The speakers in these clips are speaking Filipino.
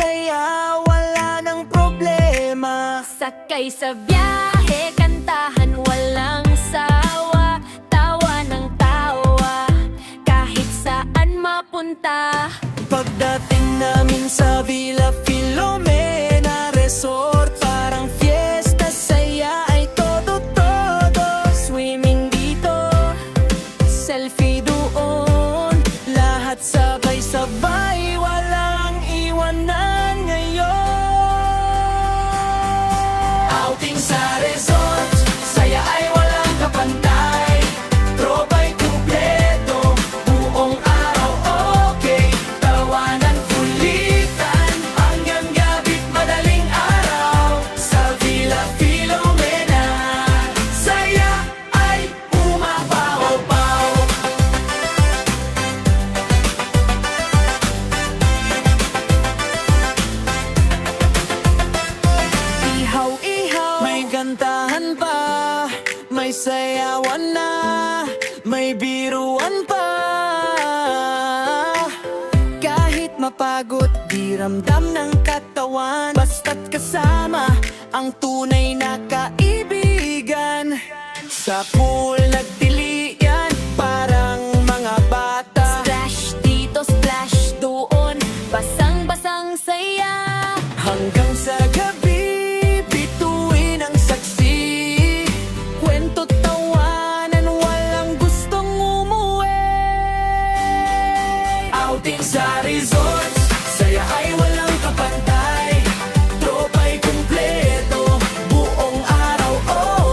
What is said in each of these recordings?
saya, wala nang problema. Sakay sa biyahe, kantahan walang sawa, tawa ng tawa, kahit saan mapunta. Pagdating namin sa Villa Filomena Resort, parang fiesta, saya ay todo-todo. Swimming dito, selfie doon, lahat sabay-sabay, walang iwanan ngayon. Outing sa resort, saya ay walang kapantay. Tropa'y kumpleto, buong araw okay. Tawanan, kulitan, hanggang gabi't madaling araw. Sa Villa Filomena, saya ay umapaw-paw. Ihaw-ihaw, may kantahan pa, may sayawan na, may biruan pa. Kahit mapagod, di ramdam ng katawan, basta't kasama ang tunay na kaibigan. Sa pool nagtilian, parang mga bata. Splash dito, splash doon, basang-basang saya. Hanggang sa gabi, bituin ang saksi. Kwento, tawanan, walang gustong umuwi. Outing sa resort, saya ay walang kapantay. Tropa'y kumpleto, buong araw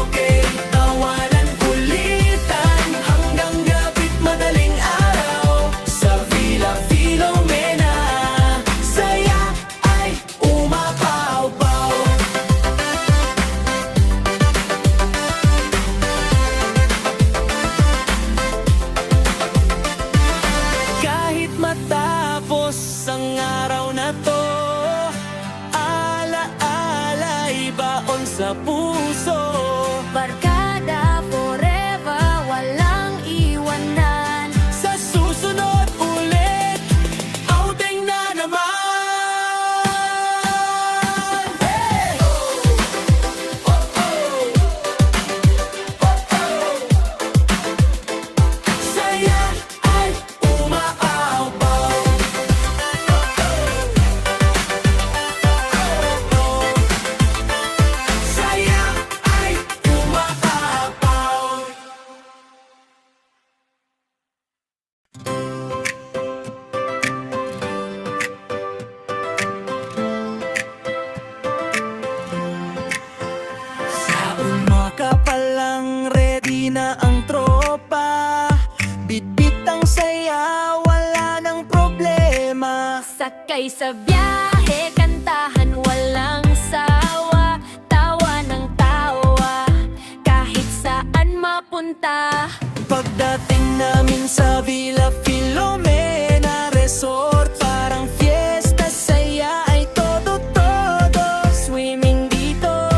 okay. Tawanan, kulitan, hanggang gabi't madaling araw. Sa Villa Filomena, saya ay umapaw-paw. Kahit matapos ang araw na to, ala-ala ibaon sa puso. Barkada forever, walang iwanan. Sa susunod ulit, outing na naman. Hey! Saya ay umaaw-paw. Saya ay umaaw-paw. Sa umaga pa lang, ready na ang tropa. Bitbit ang saya, wala nang problema. Sakay sa biyahe, kantahan walang sawa, tawa ng tawa, kahit saan mapunta. Pagdating namin sa Villa Filomena Resort, parang fiesta, saya ay todo-todo. Swimming dito,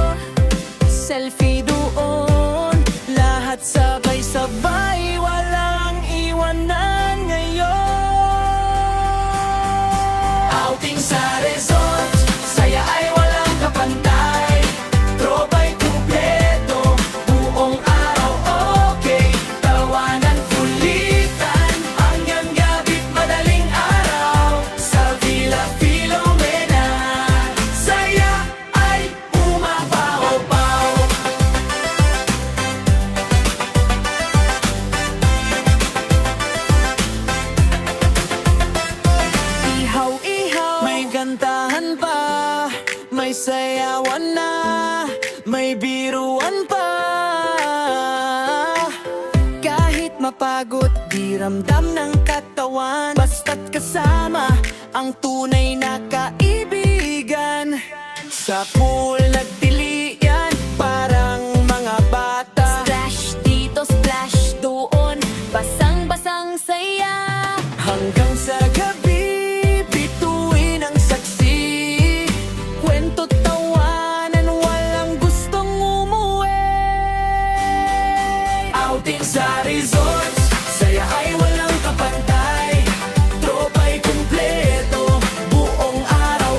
selfie doon, lahat sabay-sabay, walang iwanan ngayon. Outing sa resort, saya ay walang kapantay. Tropa'y kumpleto, buong araw okay. Tawanan, kulitan, hanggang gabi't madaling araw. Sa Villa Filomena, saya ay umapaw-paw. Ihaw-ihaw, may kantahan pa, may sayawan na, may biruan pa. Kahit mapagod, di ramdam ng katawan, basta't kasama ang tunay na kaibigan. Sa pool nagtilian, parang mga bata. Splash dito, splash doon, basang-basang saya. Hanggang sa gabi, bituin ang saksi. Kwento, tawanan, walang gustong umuwi. Outing sa resort, saya ay walang kapantay. Tropa'y kumpleto, buong araw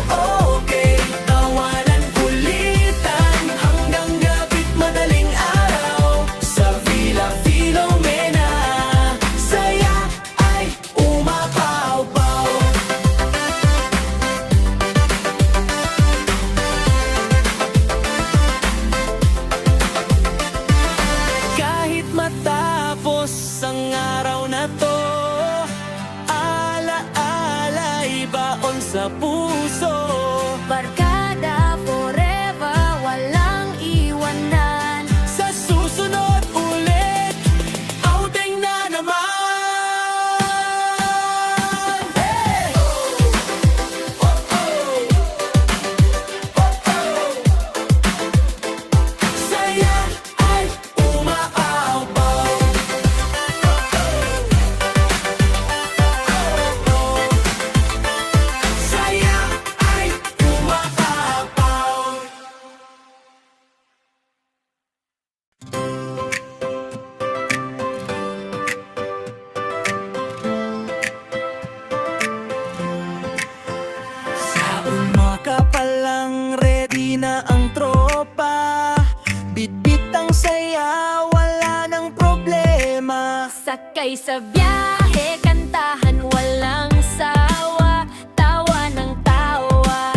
Sabay sa biyahe, kantahan walang sawa, tawa ng tawa,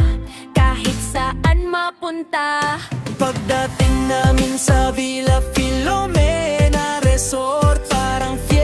kahit saan mapunta. Pagdating namin sa Villa Filomena Resort,